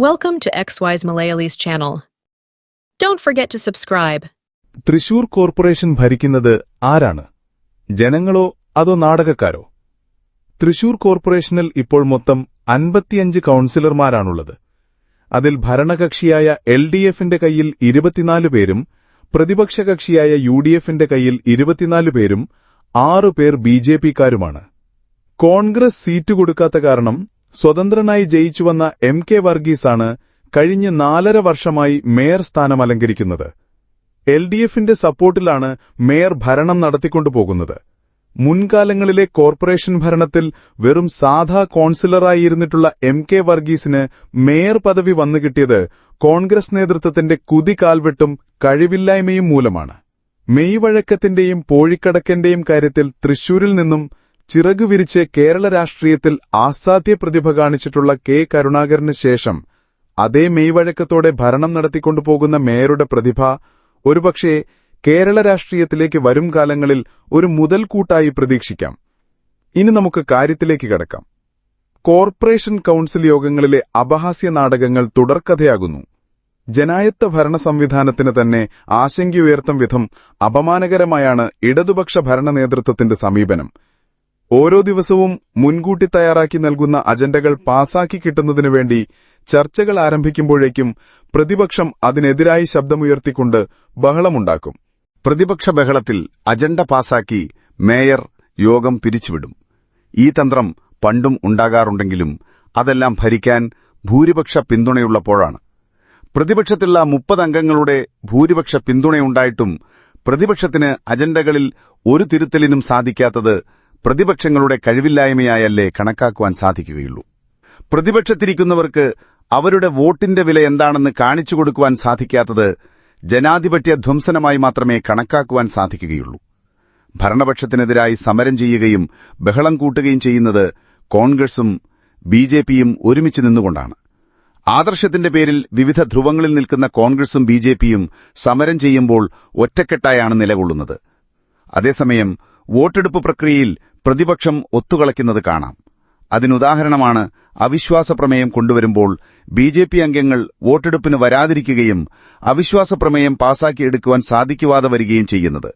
Welcome to XY's Malayali's channel. Don't forget to subscribe. Thrissur corporation ഭരിക്കുന്നത് ആരാണ്? ജനങ്ങളോ അതോ നാടകക്കാരോ? തൃശൂർ കോർപ്പറേഷനിൽ ഇപ്പോൾ മൊത്തം 55 കൗൺസിലർമാരാണുള്ളത്. അതിൽ ഭരണകക്ഷിയായ LDFന്റെ കയ്യിൽ 24 പേരും പ്രതിപക്ഷ കക്ഷിയായ UDFന്റെ കയ്യിൽ 24 പേരും 6 പേർ BJPക്കാരുമാണ്. കോൺഗ്രസ് സീറ്റ് കൊടുക്കാത്ത കാരണം സ്വതന്ത്രനായി ജയിച്ചുവന്ന MK വർഗീസാണ് കഴിഞ്ഞ 4.5 വർഷമായി മേയർ സ്ഥാനം അലങ്കരിക്കുന്നത്. LDFന്റെ സപ്പോർട്ടിലാണ് മേയർ ഭരണം നടത്തിക്കൊണ്ടുപോകുന്നത്. മുൻകാലങ്ങളിലെ കോർപ്പറേഷൻ ഭരണത്തിൽ വെറും സാധാ കോൺസിലറായിരുന്നിട്ടുള്ള MK വർഗീസിന് മേയർ പദവി വന്നുകിട്ടിയത് കോൺഗ്രസ് നേതൃത്വത്തിന്റെ കുതികാൽവെട്ടും കഴിവില്ലായ്മയും മൂലമാണ്. മെയ് വഴക്കത്തിന്റെയും പോഴിക്കടക്കന്റെയും കാര്യത്തിൽ തൃശൂരിൽ നിന്നും ചിറകുവിരിച്ച് കേരള രാഷ്ട്രീയത്തിൽ അസാധ്യ പ്രതിഭ കാണിച്ചിട്ടുള്ള K. കരുണാകരന് ശേഷം അതേ മെയ് വഴക്കത്തോടെ ഭരണം നടത്തിക്കൊണ്ടുപോകുന്ന മേയറുടെ പ്രതിഭ ഒരുപക്ഷേ കേരള രാഷ്ട്രീയത്തിലേക്ക് വരും കാലങ്ങളിൽ ഒരു മുതൽക്കൂട്ടായി പ്രതീക്ഷിക്കാം. ഇനി നമുക്ക് കാര്യത്തിലേക്ക് കടക്കാം. കോർപ്പറേഷൻ കൌൺസിൽ യോഗങ്ങളിലെ അപഹാസ്യ നാടകങ്ങൾ തുടർക്കഥയാകുന്നു. ജനായത്ത ഭരണ സംവിധാനത്തിന് തന്നെ ആശങ്കയുയർത്തും വിധം അപമാനകരമായാണ് ഇടതുപക്ഷ ഭരണ നേതൃത്വത്തിന്റെ സമീപനം. ഓരോ ദിവസവും മുൻകൂട്ടി തയ്യാറാക്കി നൽകുന്ന അജണ്ടകൾ പാസാക്കി കിട്ടുന്നതിനുവേണ്ടി ചർച്ചകൾ ആരംഭിക്കുമ്പോഴേക്കും പ്രതിപക്ഷം അതിനെതിരായി ശബ്ദമുയർത്തിക്കൊണ്ട് ബഹളമുണ്ടാക്കും. പ്രതിപക്ഷ ബഹളത്തിൽ അജണ്ട പാസാക്കി മേയർ യോഗം പിരിച്ചുവിടും. ഈ തന്ത്രം പണ്ടും ഉണ്ടാകാറുണ്ടെങ്കിലും അതെല്ലാം ഭരിക്കാൻ ഭൂരിപക്ഷ പിന്തുണയുള്ളപ്പോഴാണ്. പ്രതിപക്ഷത്തുള്ള 30 അംഗങ്ങളുടെ ഭൂരിപക്ഷ പിന്തുണയുണ്ടായിട്ടും പ്രതിപക്ഷത്തിന് അജണ്ടകളിൽ ഒരു തിരുത്തലിനും സാധിക്കാത്തത് പ്രതിപക്ഷങ്ങളുടെ കഴിവില്ലായ്മയായല്ലേ കണക്കാക്കുവാൻ സാധിക്കുകയുള്ളൂ. പ്രതിപക്ഷത്തിരിക്കുന്നവർക്ക് അവരുടെ വോട്ടിന്റെ വില എന്താണെന്ന് കാണിച്ചു കൊടുക്കുവാൻ സാധിക്കാത്തത് ജനാധിപത്യ ധ്വംസനമായി മാത്രമേ കണക്കാക്കുവാൻ സാധിക്കുകയുള്ളൂ. ഭരണപക്ഷത്തിനെതിരായി സമരം ചെയ്യുകയും ബഹളം കൂട്ടുകയും ചെയ്യുന്നത് കോൺഗ്രസും BJPയും ഒരുമിച്ച് നിന്നുകൊണ്ടാണ്. ആദർശത്തിന്റെ പേരിൽ വിവിധ ധ്രുവങ്ങളിൽ നിൽക്കുന്ന കോൺഗ്രസും BJPയും സമരം ചെയ്യുമ്പോൾ ഒറ്റക്കെട്ടായാണ് നിലകൊള്ളുന്നത്. അതേസമയം വോട്ടെടുപ്പ് പ്രക്രിയയിൽ പ്രതിപക്ഷം ഒത്തുകളയ്ക്കുന്നത് കാണാം. അതിനുദാഹരണമാണ് അവിശ്വാസ പ്രമേയം കൊണ്ടുവരുമ്പോൾ BJP അംഗങ്ങൾ വോട്ടെടുപ്പിന് വരാതിരിക്കുകയും അവിശ്വാസ പ്രമേയം പാസാക്കിയെടുക്കുവാൻ സാധിക്കുവാതെ വരികയും ചെയ്യുന്നത്.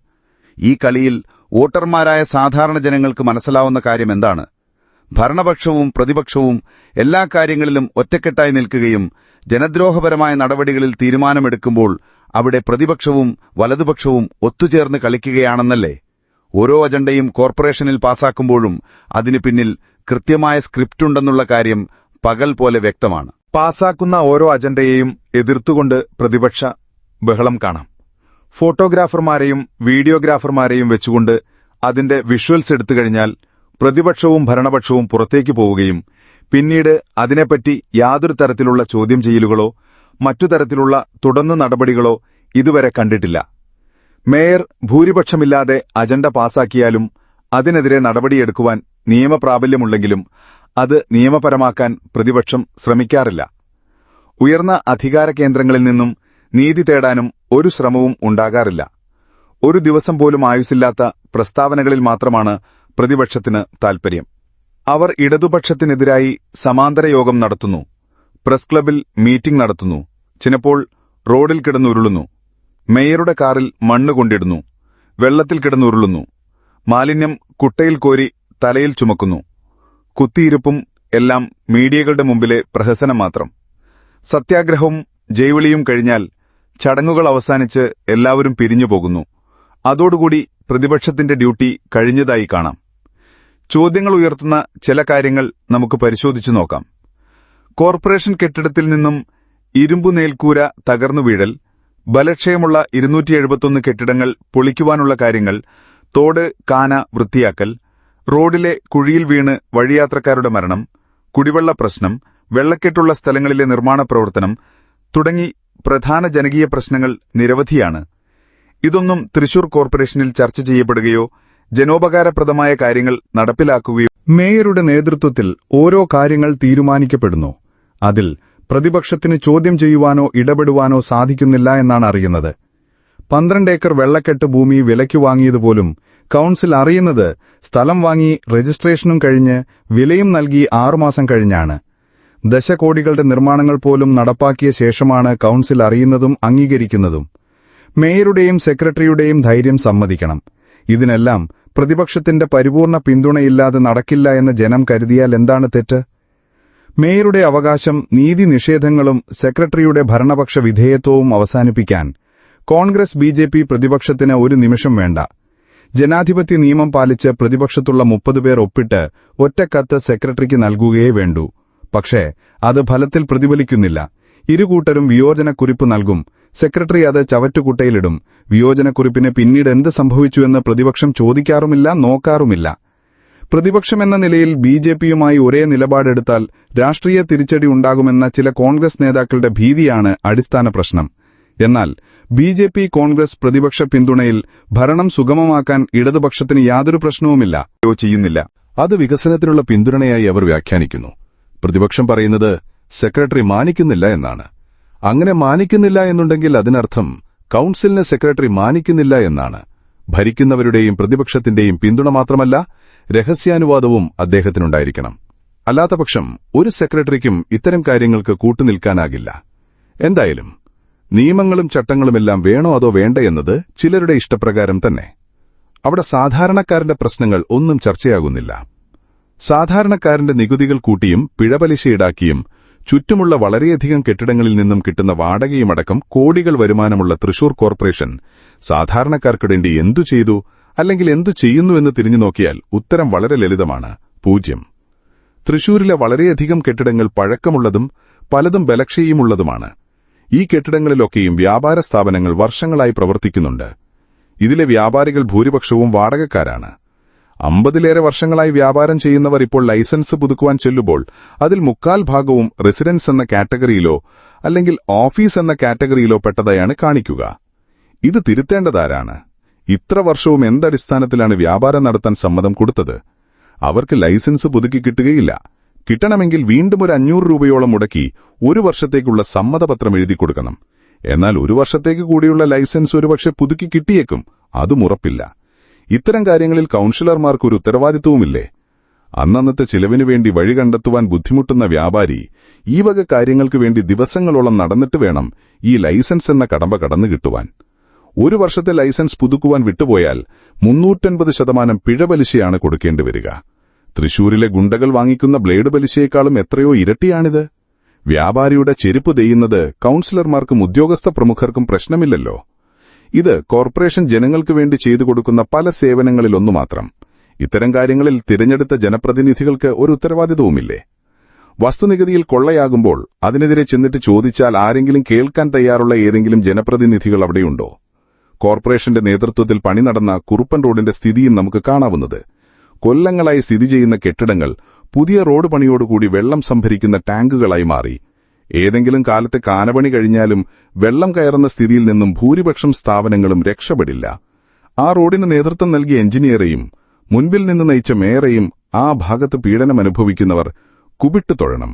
ഈ കളിയിൽ വോട്ടർമാരായ സാധാരണ ജനങ്ങൾക്ക് മനസ്സിലാവുന്ന കാര്യം എന്താണ്? ഭരണപക്ഷവും പ്രതിപക്ഷവും എല്ലാ കാര്യങ്ങളിലും ഒറ്റക്കെട്ടായി നിൽക്കുകയും ജനദ്രോഹപരമായ നടപടികളിൽ തീരുമാനമെടുക്കുമ്പോൾ അവിടെ പ്രതിപക്ഷവും വലതുപക്ഷവും ഒത്തുചേർന്ന് കളിക്കുകയാണെന്നല്ലേ? ഓരോ അജണ്ടയും കോർപ്പറേഷനിൽ പാസാക്കുമ്പോഴും അതിനു പിന്നിൽ കൃത്യമായ സ്ക്രിപ്റ്റുണ്ടെന്നുള്ള കാര്യം പകൽ പോലെ വ്യക്തമാണ്. പാസാക്കുന്ന ഓരോ അജണ്ടയെയും എതിർത്തുകൊണ്ട് പ്രതിപക്ഷ ബഹളം കാണാം. ഫോട്ടോഗ്രാഫർമാരെയും വീഡിയോഗ്രാഫർമാരെയും വെച്ചുകൊണ്ട് അതിന്റെ വിഷ്വൽസ് എടുത്തുകഴിഞ്ഞാൽ പ്രതിപക്ഷവും ഭരണപക്ഷവും പുറത്തേക്ക് പോവുകയും പിന്നീട് അതിനെപ്പറ്റി യാതൊരു തരത്തിലുള്ള ചോദ്യം ചെയ്യലുകളോ മറ്റു തരത്തിലുള്ള തുടർന്ന് നടപടികളോ ഇതുവരെ കണ്ടിട്ടില്ല. മേയർ ഭൂരിപക്ഷമില്ലാതെ അജണ്ട പാസാക്കിയാലും അതിനെതിരെ നടപടിയെടുക്കുവാൻ നിയമപ്രാബല്യമുണ്ടെങ്കിലും അത് നിയമപരമാക്കാൻ പ്രതിപക്ഷം ശ്രമിക്കാറില്ല. ഉയർന്ന അധികാര കേന്ദ്രങ്ങളിൽ നിന്നും നീതി തേടാനും ഒരു ശ്രമവും ഉണ്ടാകാറില്ല. ഒരു ദിവസം പോലും ആയുസ്സില്ലാത്ത പ്രസ്താവനകളിൽ മാത്രമാണ് പ്രതിപക്ഷത്തിന് താൽപര്യം. അവർ ഇടതുപക്ഷത്തിനെതിരായി സമാന്തര യോഗം നടത്തുന്നു, പ്രസ് ക്ലബിൽ മീറ്റിംഗ് നടത്തുന്നു, ചിലപ്പോൾ റോഡിൽ കിടന്നുരുളുന്നു, മേയറുടെ കാറിൽ മണ്ണ് കൊണ്ടിടുന്നു, വെള്ളത്തിൽ കിടന്നുരുളുന്നു, മാലിന്യം കുട്ടയിൽ കോരി തലയിൽ ചുമക്കുന്നു. കുത്തിയിരുപ്പും എല്ലാം മീഡിയകളുടെ മുമ്പിലെ പ്രഹസനം മാത്രം. സത്യാഗ്രഹവും ജൈവിളിയും കഴിഞ്ഞാൽ ചടങ്ങുകൾ അവസാനിച്ച് എല്ലാവരും പിരിഞ്ഞുപോകുന്നു. അതോടുകൂടി പ്രതിപക്ഷത്തിന്റെ ഡ്യൂട്ടി കഴിഞ്ഞതായി കാണാം. ചോദ്യങ്ങൾ ഉയർത്തുന്ന ചില കാര്യങ്ങൾ നമുക്ക് പരിശോധിച്ചു നോക്കാം. കോർപ്പറേഷൻ കെട്ടിടത്തിൽ നിന്നും ഇരുമ്പു നേൽക്കൂര തകർന്നു വീഴൽ, ബലക്ഷയമുള്ള 271 കെട്ടിടങ്ങൾ പൊളിക്കുവാനുള്ള കാര്യങ്ങൾ, തോട് കാന വൃത്തിയാക്കൽ, റോഡിലെ കുഴിയിൽ വീണ് വഴിയാത്രക്കാരുടെ മരണം, കുടിവെള്ള പ്രശ്നം, വെള്ളക്കെട്ടുള്ള സ്ഥലങ്ങളിലെ നിർമ്മാണ പ്രവർത്തനം തുടങ്ങി പ്രധാന ജനകീയ പ്രശ്നങ്ങൾ നിരവധിയാണ്. ഇതൊന്നും തൃശൂർ കോർപ്പറേഷനിൽ ചർച്ച ചെയ്യപ്പെടുകയോ ജനോപകാരപ്രദമായ കാര്യങ്ങൾ നടപ്പിലാക്കുകയോ മേയറുടെ നേതൃത്വത്തിൽ ഓരോ കാര്യങ്ങൾ തീരുമാനിക്കപ്പെടുന്നു. അതിൽ പ്രതിപക്ഷത്തിന് ചോദ്യം ചെയ്യുവാനോ ഇടപെടുവാനോ സാധിക്കുന്നില്ല എന്നാണ് അറിയുന്നത്. 12 ഏക്കർ വെള്ളക്കെട്ട് ഭൂമി വിലയ്ക്കു വാങ്ങിയതുപോലും കൌൺസിൽ അറിയുന്നത് സ്ഥലം വാങ്ങി രജിസ്ട്രേഷനും കഴിഞ്ഞ് വിലയും നൽകി 6 മാസം കഴിഞ്ഞാണ്. ദശകോടികളുടെ നിർമ്മാണങ്ങൾ പോലും നടപ്പാക്കിയ ശേഷമാണ് കൗൺസിൽ അറിയുന്നതും അംഗീകരിക്കുന്നതും. മേയറുടെയും സെക്രട്ടറിയുടെയും ധൈര്യം സമ്മതിക്കണം. ഇതിനെല്ലാം പ്രതിപക്ഷത്തിന്റെ പരിപൂർണ പിന്തുണയില്ലാതെ നടക്കില്ല എന്ന് ജനം കരുതിയാൽ എന്താണ് തെറ്റ്? മേയറുടെ അവകാശം, നീതി നിഷേധങ്ങളും സെക്രട്ടറിയുടെ ഭരണപക്ഷ വിധേയത്വവും അവസാനിപ്പിക്കാൻ കോൺഗ്രസ് ബിജെപി പ്രതിപക്ഷത്തിന് ഒരു നിമിഷം വേണ്ട. ജനാധിപത്യ നിയമം പാലിച്ച് പ്രതിപക്ഷത്തുള്ള 30 പേർ ഒപ്പിട്ട് ഒറ്റക്കത്ത് സെക്രട്ടറിക്ക് നൽകുകയേ വേണ്ടൂ. പക്ഷേ അത് ഫലത്തിൽ പ്രതിഫലിക്കുന്നില്ല. ഇരുകൂട്ടരും വിയോജനക്കുറിപ്പ് നൽകും. സെക്രട്ടറി അത് ചവറ്റുകുട്ടയിലിടും. വിയോജനക്കുറിപ്പിന് പിന്നീട് എന്ത് സംഭവിച്ചുവെന്ന് പ്രതിപക്ഷം ചോദിക്കാറുമില്ല, നോക്കാറുമില്ല. പ്രതിപക്ഷമെന്ന നിലയിൽ ബിജെപിയുമായി ഒരേ നിലപാടെടുത്താൽ രാഷ്ട്രീയ തിരിച്ചടി ഉണ്ടാകുമെന്ന ചില കോൺഗ്രസ് നേതാക്കളുടെ ഭീതിയാണ് അടിസ്ഥാന പ്രശ്നം. എന്നാൽ ബിജെപി കോൺഗ്രസ് പ്രതിപക്ഷ പിന്തുണയിൽ ഭരണം സുഗമമാക്കാൻ ഇടതുപക്ഷത്തിന് യാതൊരു പ്രശ്നവുമില്ല, ചെയ്യുന്നില്ല. അത് വികസനത്തിനുള്ള പിന്തുണയായി അവർ വ്യാഖ്യാനിക്കുന്നു. പ്രതിപക്ഷം പറയുന്നത് സെക്രട്ടറി മാനിക്കുന്നില്ല എന്നാണ്. അങ്ങനെ മാനിക്കുന്നില്ല എന്നുണ്ടെങ്കിൽ അതിനർത്ഥം കൗൺസിലിന് സെക്രട്ടറി മാനിക്കുന്നില്ല എന്നാണ്. ഭരിക്കുന്നവരുടെയും പ്രതിപക്ഷത്തിന്റെയും പിന്തുണ മാത്രമല്ല, രഹസ്യാനുവാദവും അദ്ദേഹത്തിനുണ്ടായിരിക്കണം. അല്ലാത്തപക്ഷം ഒരു സെക്രട്ടറിക്കും ഇത്തരം കാര്യങ്ങൾക്ക് കൂട്ടുനിൽക്കാനാകില്ല. എന്തായാലും നിയമങ്ങളും ചട്ടങ്ങളുമെല്ലാം വേണോ അതോ വേണ്ടയെന്നത് ചിലരുടെ ഇഷ്ടപ്രകാരം തന്നെ. അവിടെ സാധാരണക്കാരന്റെ പ്രശ്നങ്ങൾ ഒന്നും ചർച്ചയാകുന്നില്ല. സാധാരണക്കാരന്റെ നികുതികൾ കൂട്ടിയും പിഴപലിശ ഈടാക്കിയും ചുറ്റുമുള്ള വളരെയധികം കെട്ടിടങ്ങളിൽ നിന്നും കിട്ടുന്ന വാടകയുമടക്കം കോടികൾ വരുമാനമുള്ള തൃശൂർ കോർപ്പറേഷൻ സാധാരണക്കാർക്കിടേണ്ടി എന്തു ചെയ്തു, അല്ലെങ്കിൽ എന്തു ചെയ്യുന്നുവെന്ന് തിരിഞ്ഞു നോക്കിയാൽ ഉത്തരം വളരെ ലളിതമാണ്: 0. തൃശൂരിലെ വളരെയധികം കെട്ടിടങ്ങൾ പഴക്കമുള്ളതും പലതും ബലക്ഷയമുള്ളതുമാണ്. ഈ കെട്ടിടങ്ങളിലൊക്കെയും വ്യാപാര സ്ഥാപനങ്ങൾ വർഷങ്ങളായി പ്രവർത്തിക്കുന്നുണ്ട്. ഇതിലെ വ്യാപാരികൾ ഭൂരിപക്ഷവും വാടകക്കാരാണ്. 50ലേറെ വർഷങ്ങളായി വ്യാപാരം ചെയ്യുന്നവർ ഇപ്പോൾ ലൈസൻസ് പുതുക്കുവാൻ ചെല്ലുമ്പോൾ അതിൽ 3/4 ഭാഗവും റെസിഡൻസ് എന്ന കാറ്റഗറിയിലോ അല്ലെങ്കിൽ ഓഫീസ് എന്ന കാറ്റഗറിയിലോ പെട്ടതായാണ് കാണിക്കുക. ഇത് തിരുത്തേണ്ടതാരാണ്? ഇത്ര വർഷവും എന്തടിസ്ഥാനത്തിലാണ് വ്യാപാരം നടത്താൻ സമ്മതം കൊടുത്തത്? അവർക്ക് ലൈസൻസ് പുതുക്കി കിട്ടുകയില്ല. കിട്ടണമെങ്കിൽ വീണ്ടും ഒരു 500 രൂപയോളം മുടക്കി 1 വർഷത്തേക്കുള്ള സമ്മതപത്രം എഴുതി കൊടുക്കണം. എന്നാൽ 1 വർഷത്തേക്ക് കൂടിയുള്ള ലൈസൻസ് ഒരുപക്ഷെ പുതുക്കി കിട്ടിയേക്കും, അതും ഉറപ്പില്ല. ഇത്തരം കാര്യങ്ങളിൽ കൌൺസിലർമാർക്ക് ഒരു ഉത്തരവാദിത്വവുമില്ലേ? അന്നന്നത്തെ ചിലവിനു വേണ്ടി വഴി കണ്ടെത്തുവാൻ ബുദ്ധിമുട്ടുന്ന വ്യാപാരി ഈ വക കാര്യങ്ങൾക്ക് വേണ്ടി ദിവസങ്ങളോളം നടന്നിട്ട് വേണം ഈ ലൈസൻസ് എന്ന കടമ്പ കടന്നു കിട്ടുവാൻ. 1 വർഷത്തെ ലൈസൻസ് പുതുക്കുവാൻ വിട്ടുപോയാൽ 350% പിഴപലിശയാണ് കൊടുക്കേണ്ടി വരിക. തൃശൂരിലെ ഗുണ്ടകൾ വാങ്ങിക്കുന്ന ബ്ലേഡ് പലിശയേക്കാളും എത്രയോ ഇരട്ടിയാണിത്. വ്യാപാരിയുടെ ചെരുപ്പ് തെയ്യുന്നത് കൌൺസിലർമാർക്കും ഉദ്യോഗസ്ഥ പ്രമുഖർക്കും പ്രശ്നമില്ലല്ലോ. ഇത് കോർപ്പറേഷൻ ജനങ്ങൾക്ക് വേണ്ടി ചെയ്തു കൊടുക്കുന്ന പല സേവനങ്ങളിലൊന്നു മാത്രം. ഇത്തരം കാര്യങ്ങളിൽ തിരഞ്ഞെടുത്ത ജനപ്രതിനിധികൾക്ക് ഒരു ഉത്തരവാദിത്വവുമില്ലേ? വസ്തുനികുതിയിൽ കൊള്ളയാകുമ്പോൾ അതിനെതിരെ ചെന്നിട്ട് ചോദിച്ചാൽ ആരെങ്കിലും കേൾക്കാൻ തയ്യാറുള്ള ഏതെങ്കിലും ജനപ്രതിനിധികൾ അവിടെയുണ്ടോ? കോർപ്പറേഷന്റെ നേതൃത്വത്തിൽ പണി നടന്ന കുറുപ്പൻ റോഡിന്റെ സ്ഥിതിയും നമുക്ക് കാണാവുന്നത്. കൊല്ലങ്ങളായി സ്ഥിതി ചെയ്യുന്ന കെട്ടിടങ്ങൾ പുതിയ റോഡ് പണിയോടുകൂടി വെള്ളം സംഭരിക്കുന്ന ടാങ്കുകളായി മാറി. ഏതെങ്കിലും കാലത്തെ കാനപണി കഴിഞ്ഞാലും വെള്ളം കയറുന്ന സ്ഥിതിയിൽ നിന്നും ഭൂരിപക്ഷം സ്ഥാപനങ്ങളും രക്ഷപ്പെടില്ല. ആ റോഡിന് നേതൃത്വം നൽകിയ എഞ്ചിനീയറെയും മുൻപിൽ നിന്ന് നയിച്ച മേയറെയും ആ ഭാഗത്ത് പീഡനം അനുഭവിക്കുന്നവർ കുപിട്ട് തൊഴണം.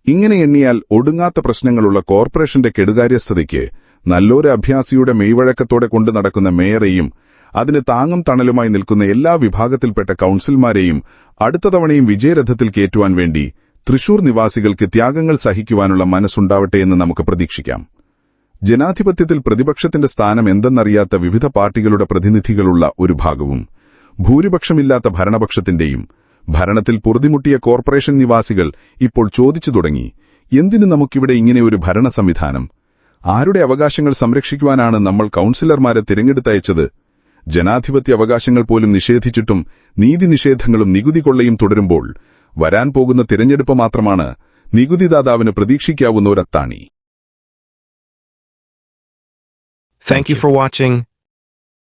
ഇങ്ങനെ എണ്ണിയാൽ ഒടുങ്ങാത്ത പ്രശ്നങ്ങളുള്ള കോർപ്പറേഷന്റെ കെടുകാര്യസ്ഥതയ്ക്ക് നല്ലൊരു അഭ്യാസിയുടെ മെയ്വഴക്കത്തോടെ കൊണ്ടു നടക്കുന്ന മേയറെയും അതിന് താങ്ങും തണലുമായി നിൽക്കുന്ന എല്ലാ വിഭാഗത്തിൽപ്പെട്ട കൌൺസിൽമാരെയും അടുത്ത തവണയും വിജയരഥത്തിൽ കയറ്റുവാൻ വേണ്ടി തൃശൂർ നിവാസികൾക്ക് ത്യാഗങ്ങൾ സഹിക്കുവാനുള്ള മനസ്സുണ്ടാവട്ടെ എന്ന് നമുക്ക് പ്രതീക്ഷിക്കാം. ജനാധിപത്യത്തിൽ പ്രതിപക്ഷത്തിന്റെ സ്ഥാനം എന്തെന്നറിയാത്ത വിവിധ പാർട്ടികളുടെ പ്രതിനിധികളുള്ള ഒരു ഭാഗവും ഭൂരിപക്ഷമില്ലാത്ത ഭരണപക്ഷത്തിന്റെയും ഭരണത്തിൽ പൊറുതിമുട്ടിയ കോർപ്പറേഷൻ നിവാസികൾ ഇപ്പോൾ ചോദിച്ചു തുടങ്ങി, എന്തിന് നമുക്കിവിടെ ഇങ്ങനെയൊരു ഭരണ സംവിധാനം? ആരുടെ അവകാശങ്ങൾ സംരക്ഷിക്കുവാനാണ് നമ്മൾ കൌൺസിലർമാരെ തിരഞ്ഞെടുത്തയച്ചത്? ജനാധിപത്യ അവകാശങ്ങൾ പോലും നിഷേധിച്ചിട്ടും നീതി നിഷേധങ്ങളും നികുതി കൊള്ളയും തുടരുമ്പോൾ വരാൻ പോകുന്ന തിരഞ്ഞെടുപ്പ് മാത്രമാണ് നികുതിദാതാവിന് പ്രതീക്ഷിക്കാവുന്ന ഒരത്താണി. Thank you for watching.